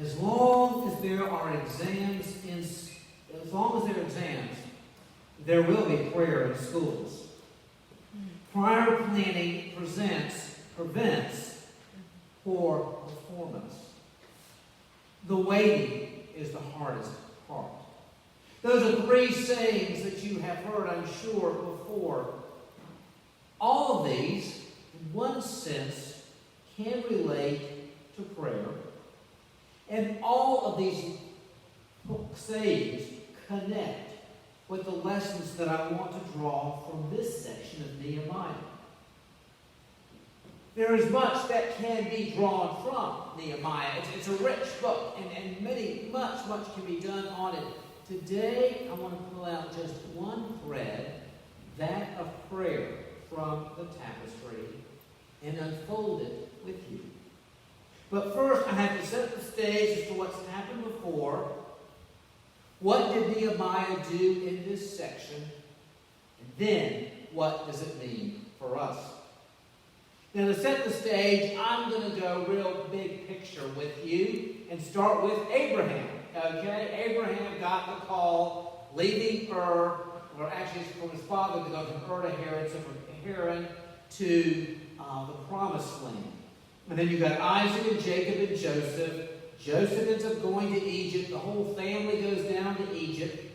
As long as there are exams, there will be prayer in schools. Prior planning prevents poor performance. The waiting is the hardest part. Those are three sayings that you have heard, I'm sure, before. All of these, in one sense, can relate to prayer. And all of these sayings connect with the lessons that I want to draw from this section of Nehemiah. There is much that can be drawn from Nehemiah. It's a rich book, and much can be done on it. Today, I want to pull out just one thread, that of prayer, from the tapestry, and unfold it with you. But first, I have to set the stage as to what's happened before. What did Nehemiah do in this section? And then, what does it mean for us? Now, to set the stage, I'm going to go real big picture with you and start with Abraham. Okay? Abraham got the call, leaving Ur, or actually it's from his father to go from Ur to Haran, so from Haran to the Promised Land. And then you've got Isaac and Jacob and Joseph. Joseph ends up going to Egypt. The whole family goes down to Egypt.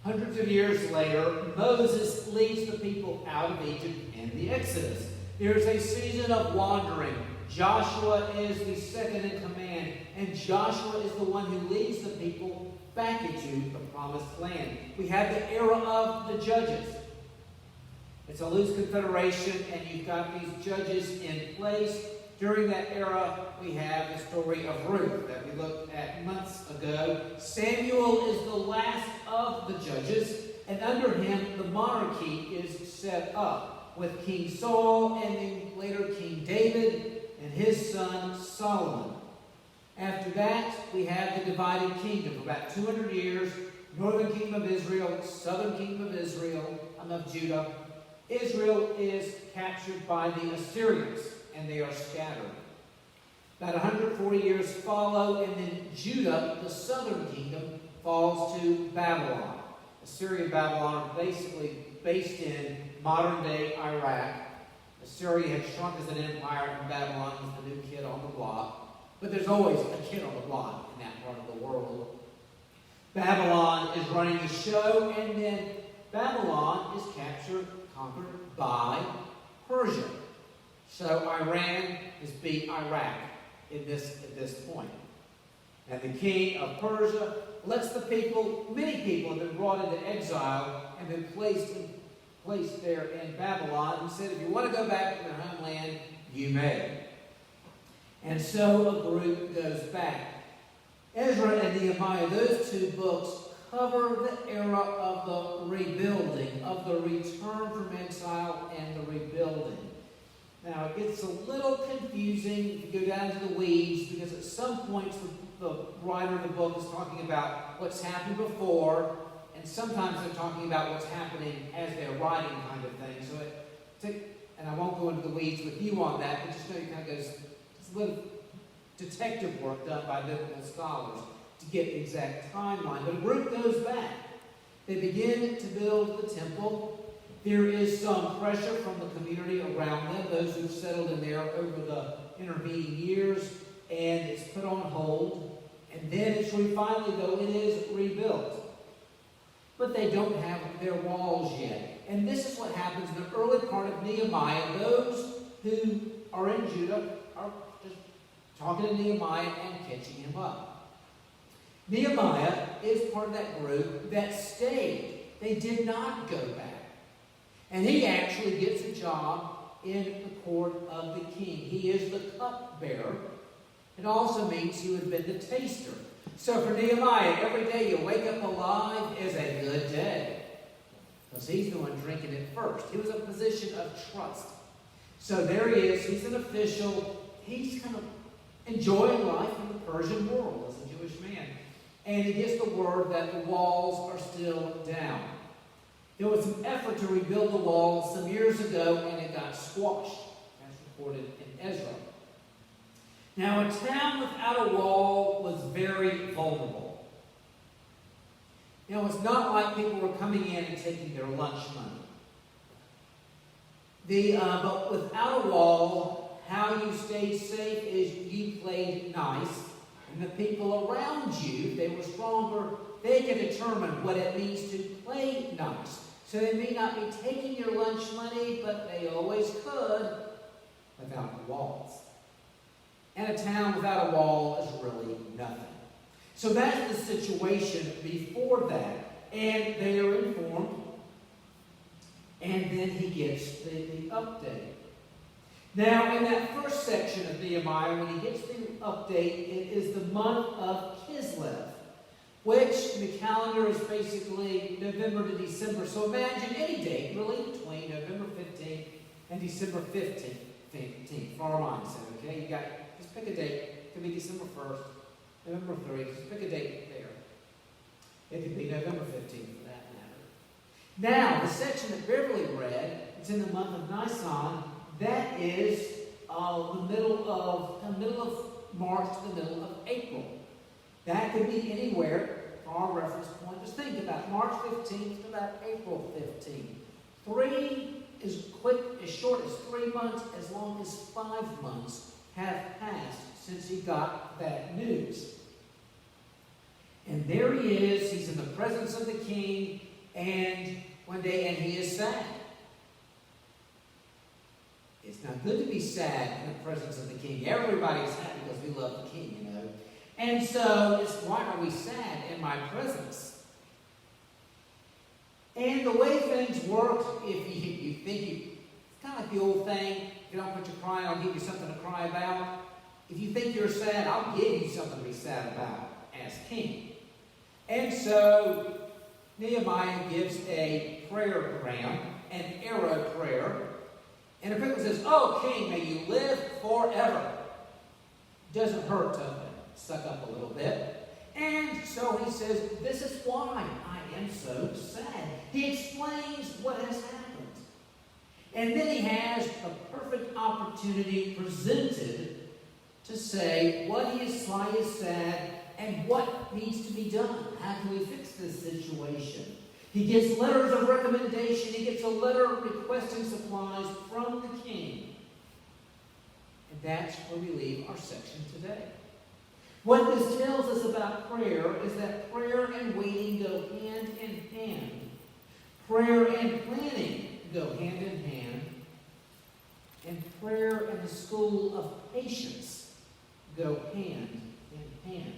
Hundreds of years later, Moses leads the people out of Egypt in the Exodus. There's a season of wandering. Joshua is the second in command, and Joshua is the one who leads the people back into the Promised Land. We have the era of the judges. It's a loose confederation, and you've got these judges in place. During that era, we have the story of Ruth that we looked at months ago. Samuel is the last of the judges, and under him, the monarchy is set up with King Saul and then later King David and his son Solomon. After that, we have the divided kingdom for about 200 years. Northern kingdom of Israel, southern kingdom of Judah. Israel is captured by the Assyrians, and they are scattered. About 140 years follow, and then Judah, the southern kingdom, falls to Babylon. Assyria and Babylon are basically based in modern-day Iraq. Assyria had shrunk as an empire, and Babylon was the new kid on the block. But there's always a kid on the block in that part of the world. Babylon is running the show, and then Babylon is conquered by Persia. So Iran has beat Iraq at this point. And the king of Persia lets many people have been brought into exile and been placed there in Babylon, and said, if you want to go back to your homeland, you may. And so a group goes back. Ezra and Nehemiah, those two books, cover the era of the rebuilding, of the return from exile and the rebuilding. Now, it gets a little confusing if you go down to the weeds, because at some points the writer of the book is talking about what's happened before, and sometimes they're talking about what's happening as they're writing, kind of thing. And I won't go into the weeds with you on that, but just know it kind of goes, it's a little detective work done by biblical scholars to get the exact timeline. But a group goes back. They begin to build the temple. There is some pressure from the community around them, those who've settled in there over the intervening years, and it's put on hold. And then it's finally, though, it is rebuilt. But they don't have their walls yet. And this is what happens in the early part of Nehemiah. Those who are in Judah are just talking to Nehemiah and catching him up. Nehemiah is part of that group that stayed. They did not go back. And he actually gets a job in the court of the king. He is the cupbearer. It also means he would have been the taster. So for Nehemiah, every day you wake up alive is a good day. Because he's the one drinking it first. He was a position of trust. So there he is. He's an official. He's kind of enjoying life in the Persian world as a Jewish man. And he gets the word that the walls are still down. There was an effort to rebuild the walls some years ago, and it got squashed, as reported in Ezra. Now, a town without a wall was very vulnerable. It's not like people were coming in and taking their lunch money. But without a wall, how you stayed safe is you played nice, and the people around you, if they were stronger, they could determine what it means to play nice. So they may not be taking your lunch money, but they always could without the walls. And a town without a wall is really nothing. So that's the situation before that. And they are informed. And then he gets the update. Now, in that first section of Nehemiah, when he gets the update, it is the month of Kislev, which in the calendar is basically November to December. So imagine any date, really, between November 15th and December 15th. For our mindset, okay? You got, just pick a date. It could be December 1st, November 3rd. Just pick a date there. It could be November 15th for that matter. Now, the section that Beverly read, it's in the month of Nisan. That is the middle of March to the middle of April. That could be anywhere for our reference point. Just think about March 15th to about April 15th. 3 is quick, as short as 3 months, as long as 5 months have passed since he got that news. And there he is. He's in the presence of the king, and one day, and he is sad. It's not good to be sad in the presence of the king. Everybody's happy because we love the king, you know. And so, it's why are we sad in my presence? And the way things work, if you think it's kind of like the old thing, if you don't want you crying, I'll give you something to cry about. If you think you're sad, I'll give you something to be sad about as king. And so, Nehemiah gives a prayer, an arrow prayer. And it quickly says, "Oh, king, may you live forever." Doesn't hurt to suck up a little bit. And so he says, this is why I am so sad. He explains what has happened. And then he has a perfect opportunity presented to say why he is sad and what needs to be done. How can we fix this situation? He gets letters of recommendation. He gets a letter requesting supplies from the king. And that's where we leave our section today. What this tells us about prayer is that prayer and waiting go hand in hand. Prayer and planning go hand in hand. And prayer and the school of patience go hand in hand.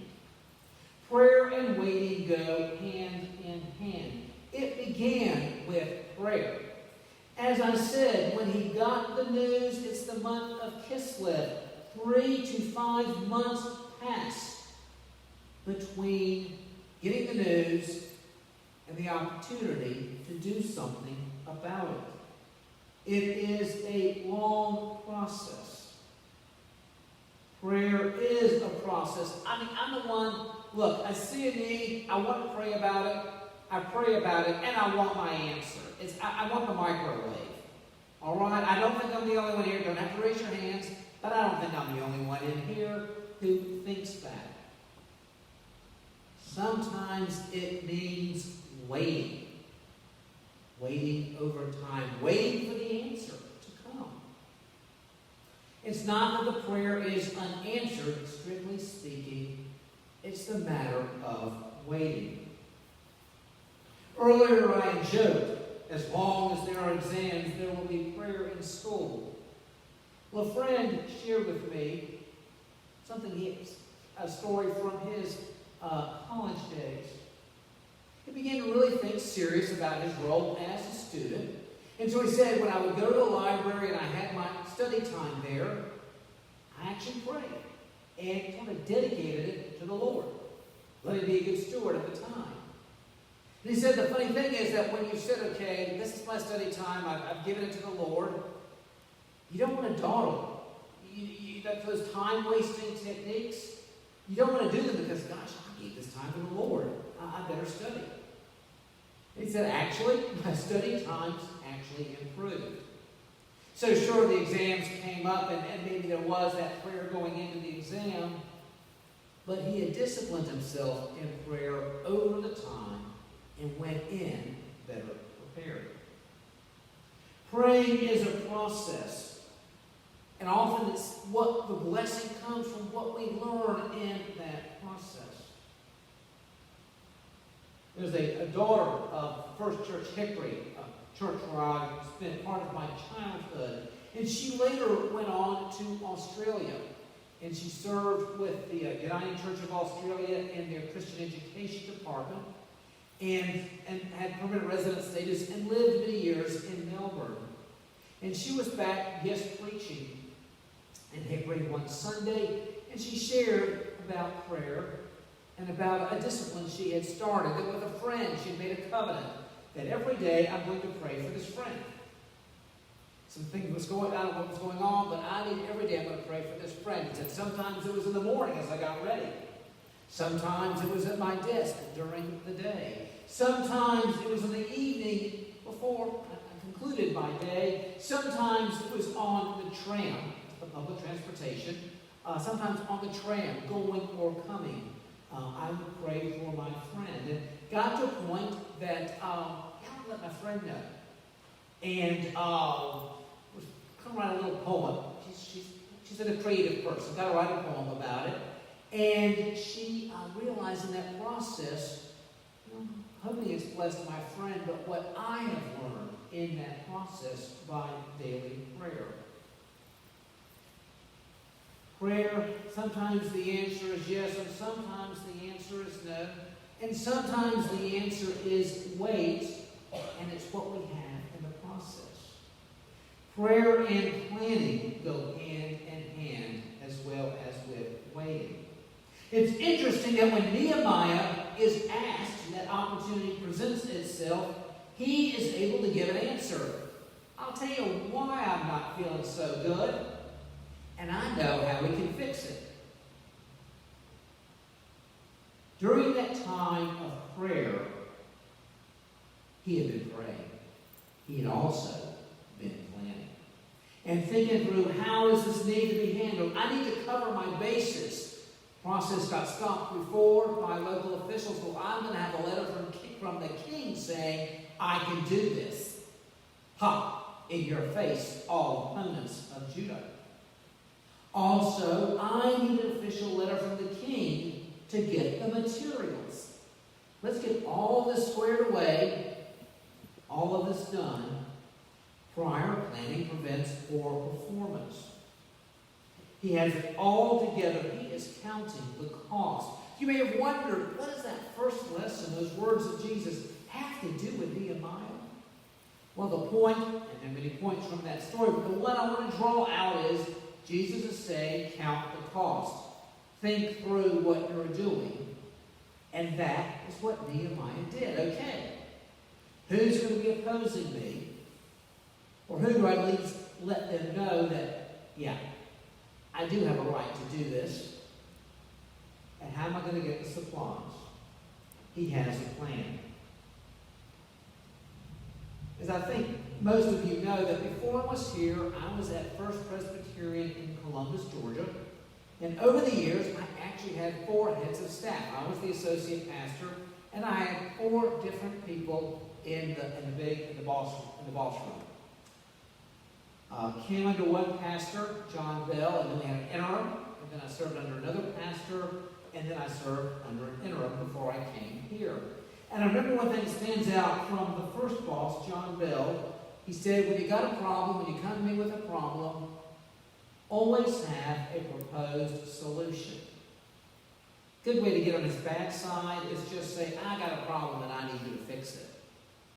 Prayer and waiting go hand in hand. It began with prayer. As I said, when he got the news, it's the month of Kislev. 3 to 5 months passed between getting the news and the opportunity to do something about it. It is a long process. Prayer is a process. I'm the one, look, I see a need, I want to pray about it, I pray about it, and I want my answer. I want the microwave. All right? I don't think I'm the only one here. Don't have to raise your hands, but I don't think I'm the only one in here who thinks that. Sometimes it means waiting. Waiting over time. Waiting for the answer to come. It's not that the prayer is unanswered, strictly speaking. It's the matter of waiting. Earlier I joked, as long as there are exams, there will be prayer in school. Well, a friend shared with me a story from his college days. He began to really think serious about his role as a student. And so he said, when I would go to the library and I had my study time there, I actually prayed and kind of dedicated it to the Lord. Let me be a good steward at the time. And he said the funny thing is that when you said, okay, this is my study time, I've given it to the Lord, you don't want to dawdle. Those time-wasting techniques, you don't want to do them because, gosh, I gave this time to the Lord. I better study. He said, actually, my study times actually improved. So sure, the exams came up, and maybe there was that prayer going into the exam, but he had disciplined himself in prayer over the time and went in better prepared. Praying is a process, and often it's what the blessing comes from what we learn in that process. There's a daughter of First Church Hickory, a church where I spent part of my childhood, and she later went on to Australia, and she served with the Uniting Church of Australia in their Christian education department, and had permanent residence status, and lived many years in Melbourne. And she was back guest preaching in Hickory one Sunday, and she shared about prayer and about a discipline she had started, that with a friend she had made a covenant that every day I'm going to pray for this friend. Some things was going on, what was going on, but I need every day I'm going to pray for this friend. He said sometimes it was in the morning as I got ready. Sometimes it was at my desk during the day. Sometimes it was in the evening before I concluded my day. Sometimes it was on the tram, the public transportation. Sometimes on the tram, going or coming. I would pray for my friend. And got to a point that I would let my friend know. And was going to write a little poem. She's a creative person. Got to write a poem about it. And she realized in that process, hopefully it's blessed my friend, but what I have learned in that process by daily prayer. Prayer, sometimes the answer is yes, and sometimes the answer is no. And sometimes the answer is wait, and it's what we have in the process. Prayer and planning go hand in hand as well as with waiting. It's interesting that when Nehemiah is asked, and that opportunity presents itself, he is able to give an answer. I'll tell you why I'm not feeling so good, and I know how we can fix it. During that time of prayer, he had been praying. He had also been planning and thinking through, how does this need to be handled? I need to cover my bases. Process got stopped before by local officials. Well, I'm going to have a letter from the king saying, I can do this. In your face, all opponents of Judah. Also, I need an official letter from the king to get the materials. Let's get all this squared away, all of this done. Prior planning prevents poor performance. He has it all together. He is counting the cost. You may have wondered, what does that first lesson, those words of Jesus, have to do with Nehemiah? Well, the point, and there are many points from that story, but the one I want to draw out is Jesus is saying, count the cost. Think through what you're doing. And that is what Nehemiah did. Okay, who's going to be opposing me? Or who do I at least let them know that, yeah, I do have a right to do this? And how am I going to get the supplies? He has a plan. As I think most of you know, that before I was here, I was at First Presbyterian in Columbus, Georgia. And over the years, I actually had 4 heads of staff. I was the associate pastor, and I had 4 different people in the boss room. Came under one pastor, John Bell, and then we had an interim, and then I served under another pastor, and then I served under an interim before I came here. And I remember one thing that stands out from the first boss, John Bell. He said, when you got a problem, when you come to me with a problem, always have a proposed solution. Good way to get on his bad side is just say, I got a problem and I need you to fix it.